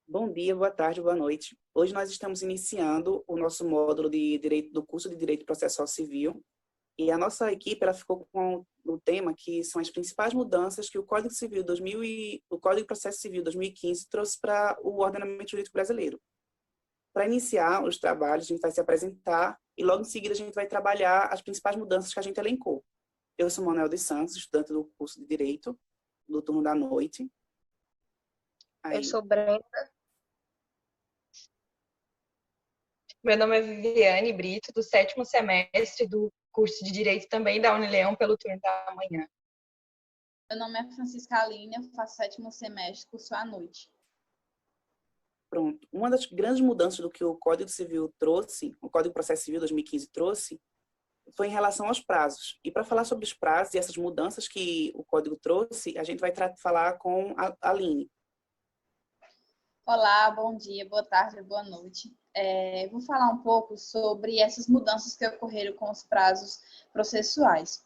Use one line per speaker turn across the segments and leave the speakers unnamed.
Bom dia, boa tarde, boa noite. Hoje nós estamos iniciando o nosso módulo de direito do curso de Direito Processual Civil e a nossa equipe ela ficou com o tema que são as principais mudanças que o Código Civil 2000 e o Código de Processo Civil 2015 trouxe para o ordenamento jurídico brasileiro. Para iniciar os trabalhos, a gente vai se apresentar e logo em seguida a gente vai trabalhar as principais mudanças que a gente elencou. Eu sou Manuel dos Santos, estudante do curso de Direito, do turno da noite.
Eu sou Brenda. Meu nome é Viviane Brito, do 7º semestre do curso de Direito também da Unileão, pelo turno da manhã.
Meu nome é Francisca Aline, eu faço 7º semestre, curso à noite.
Pronto. Uma das grandes mudanças do que o Código Civil trouxe, o Código de Processo Civil 2015 trouxe, foi em relação aos prazos. E para falar sobre os prazos e essas mudanças que o Código trouxe, a gente vai falar com a Aline.
Olá, bom dia, boa tarde, boa noite. Vou falar um pouco sobre essas mudanças que ocorreram com os prazos processuais.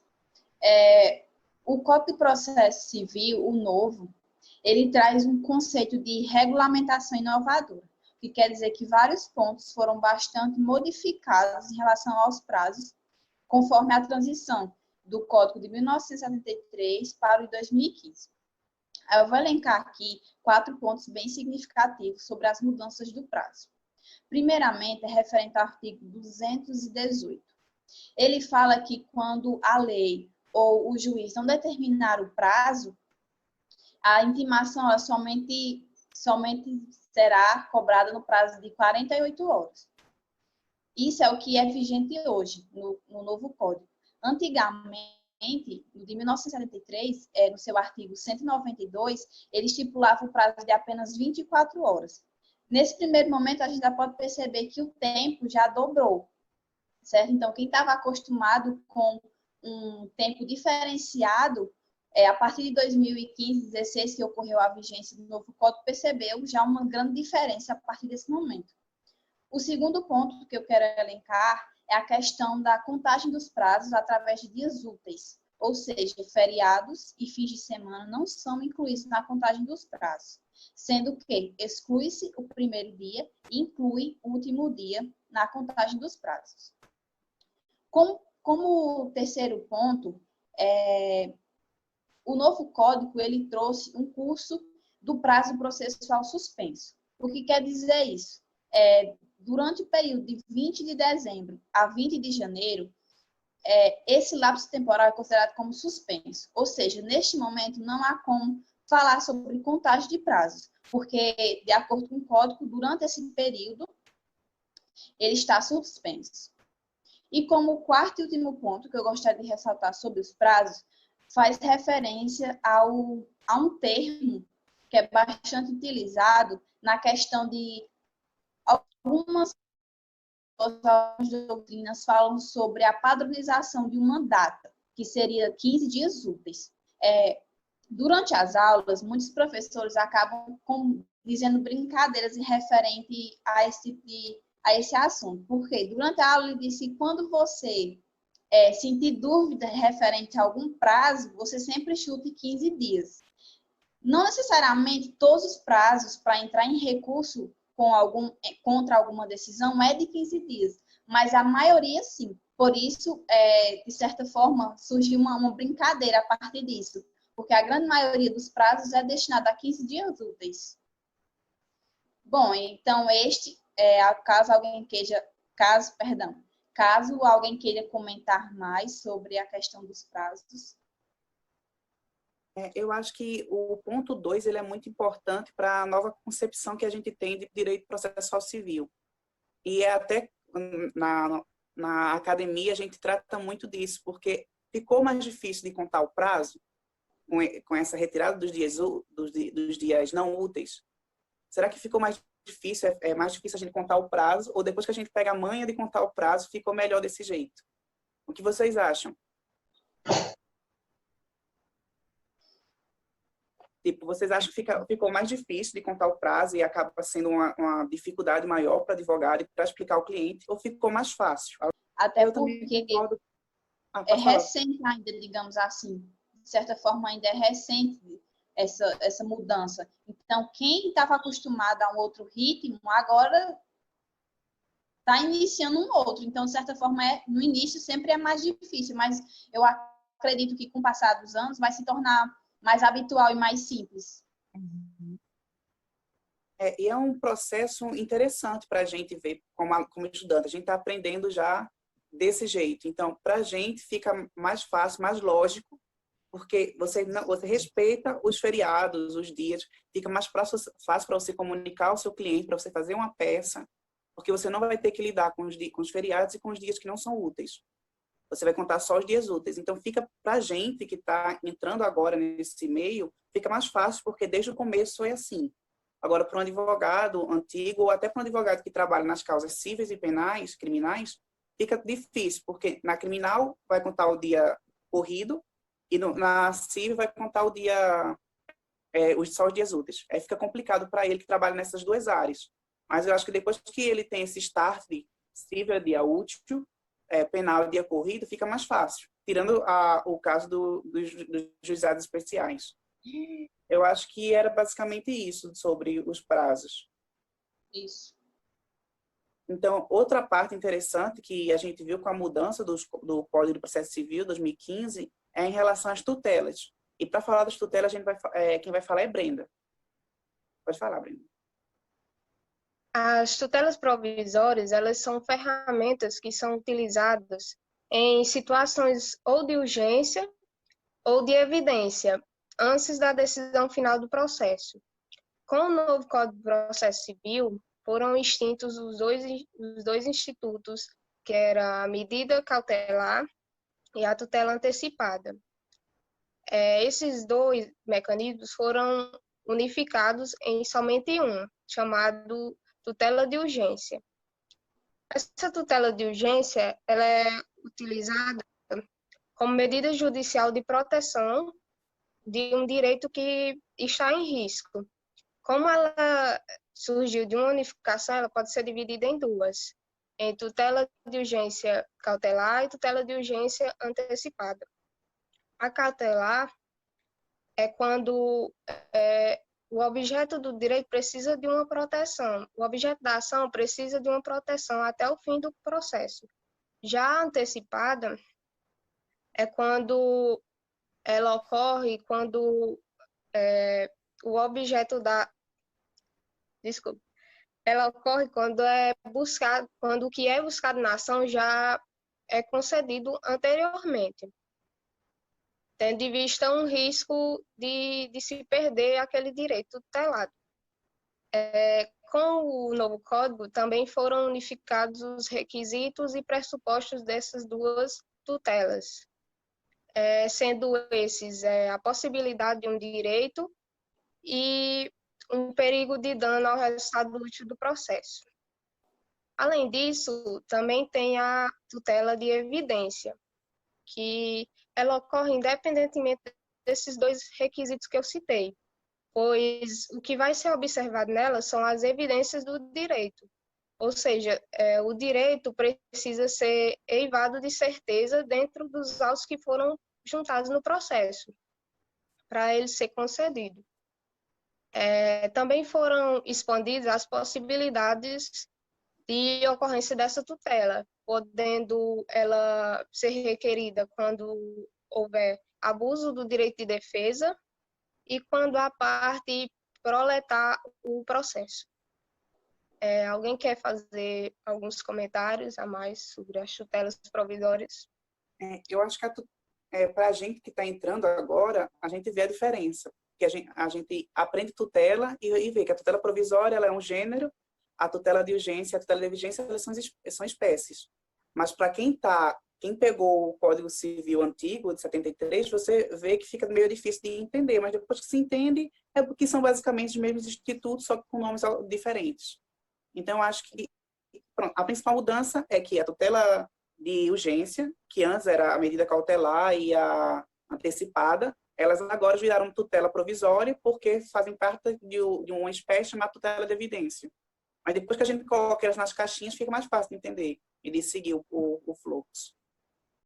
O Código de Processo Civil, o novo, ele traz um conceito de regulamentação inovadora, o que quer dizer que vários pontos foram bastante modificados em relação aos prazos, conforme a transição do Código de 1973 para o de 2015. Eu vou elencar aqui 4 pontos bem significativos sobre as mudanças do prazo. Primeiramente, é referente ao artigo 218. Ele fala que quando a lei ou o juiz não determinar o prazo, a intimação ela somente será cobrada no prazo de 48 horas. Isso é o que é vigente hoje no novo Código. Antigamente, no de 1973, no seu artigo 192, ele estipulava o prazo de apenas 24 horas. Nesse primeiro momento, a gente já pode perceber que o tempo já dobrou, certo? Então, quem estava acostumado com um tempo diferenciado, a partir de 2015, 2016, que ocorreu a vigência do novo Código, percebeu já uma grande diferença a partir desse momento. O segundo ponto que eu quero elencar é a questão da contagem dos prazos através de dias úteis, ou seja, feriados e fins de semana não são incluídos na contagem dos prazos, sendo que exclui-se o primeiro dia e inclui o último dia na contagem dos prazos. Como terceiro ponto, o novo código ele trouxe um curso do prazo processual suspenso. O que quer dizer isso? Durante o período de 20 de dezembro a 20 de janeiro, esse lapso temporal é considerado como suspenso. Ou seja, neste momento não há como falar sobre contagem de prazos, porque, de acordo com o código, durante esse período, ele está suspenso. E como quarto e último ponto que eu gostaria de ressaltar sobre os prazos, faz referência a um termo que é bastante utilizado na questão de algumas doutrinas falam sobre a padronização de uma data, que seria 15 dias úteis. Durante as aulas, muitos professores acabam dizendo brincadeiras em referente a esse assunto. Porque durante a aula ele disse que quando você sentir dúvida referente a algum prazo, você sempre chute 15 dias. Não necessariamente todos os prazos para entrar em recurso contra alguma decisão é de 15 dias, mas a maioria sim. Por isso, de certa forma, surgiu uma brincadeira a partir disso, porque a grande maioria dos prazos é destinada a 15 dias úteis. Bom, então caso alguém queira comentar mais sobre a questão dos prazos.
Eu acho que o ponto 2 ele é muito importante para a nova concepção que a gente tem de direito processual civil. E até na academia a gente trata muito disso, porque ficou mais difícil de contar o prazo com essa retirada dos dias não úteis. Será que ficou mais difícil? É mais difícil a gente contar o prazo? Ou depois que a gente pega a manha de contar o prazo, ficou melhor desse jeito? O que vocês acham? Tipo, vocês acham que ficou mais difícil de contar o prazo e acaba sendo uma dificuldade maior para o advogado para explicar ao cliente, ou ficou mais fácil?
Até porque é recente ainda, digamos assim. De certa forma, ainda é recente essa mudança. Então, quem estava acostumado a um outro ritmo, agora está iniciando um outro. Então, de certa forma, no início sempre é mais difícil, mas eu acredito que com o passar dos anos vai se tornar mais habitual e mais simples.
E é um processo interessante para a gente ver como estudante. A gente está aprendendo já desse jeito. Então, para a gente fica mais fácil, mais lógico, porque você respeita os feriados, os dias, fica mais fácil para você comunicar ao seu cliente, para você fazer uma peça, porque você não vai ter que lidar com os feriados e com os dias que não são úteis. Você vai contar só os dias úteis. Então, fica para a gente que está entrando agora nesse meio, fica mais fácil, porque desde o começo é assim. Agora, para um advogado antigo, ou até para um advogado que trabalha nas causas cíveis e penais, criminais, fica difícil, porque na criminal vai contar o dia corrido, e na civil vai contar o dia, só os dias úteis. Aí fica complicado para ele que trabalha nessas duas áreas. Mas eu acho que depois que ele tem esse start de civil é dia útil, penal é dia corrido, fica mais fácil. Tirando o caso dos juizados especiais. Eu acho que era basicamente isso sobre os prazos.
Isso.
Então, outra parte interessante que a gente viu com a mudança do Código de Processo Civil 2015 é em relação às tutelas. E para falar das tutelas, quem vai falar é Brenda. Pode falar, Brenda.
As tutelas provisórias, elas são ferramentas que são utilizadas em situações ou de urgência ou de evidência, antes da decisão final do processo. Com o novo Código de Processo Civil, foram extintos os dois institutos, que era a medida cautelar e a tutela antecipada. Esses dois mecanismos foram unificados em somente um, chamado tutela de urgência. Essa tutela de urgência ela é utilizada como medida judicial de proteção de um direito que está em risco. Como ela surgiu de uma unificação, ela pode ser dividida em duas, em tutela de urgência cautelar e tutela de urgência antecipada. A cautelar é quando o objeto do direito precisa de uma proteção, o objeto da ação precisa de uma proteção até o fim do processo. Já a antecipada é quando ela ocorre quando o objeto da... Desculpa. Ela ocorre quando quando o que é buscado na ação já é concedido anteriormente, tendo em vista um risco de se perder aquele direito tutelado. Com o novo código, também foram unificados os requisitos e pressupostos dessas duas tutelas, sendo esses a possibilidade de um direito e um perigo de dano ao resultado útil do processo. Além disso, também tem a tutela de evidência, que ela ocorre independentemente desses dois requisitos que eu citei, pois o que vai ser observado nela são as evidências do direito, ou seja, o direito precisa ser eivado de certeza dentro dos autos que foram juntados no processo, para ele ser concedido. Também foram expandidas as possibilidades de ocorrência dessa tutela, podendo ela ser requerida quando houver abuso do direito de defesa e quando a parte proletar o processo. Alguém quer fazer alguns comentários a mais sobre as tutelas provisórias?
Eu acho que para a gente que está entrando agora, a gente vê a diferença. Porque a gente aprende tutela e vê que a tutela provisória ela é um gênero, a tutela de urgência e a tutela de emergência elas são espécies. Mas para quem pegou o Código Civil antigo, de 73, você vê que fica meio difícil de entender, mas depois que se entende, é porque são basicamente os mesmos institutos, só que com nomes diferentes. Então, eu acho que a principal mudança é que a tutela de urgência, que antes era a medida cautelar e a antecipada, elas agora viraram tutela provisória porque fazem parte de uma espécie chamada tutela de evidência. Mas depois que a gente coloca elas nas caixinhas, fica mais fácil de entender e de seguir o fluxo.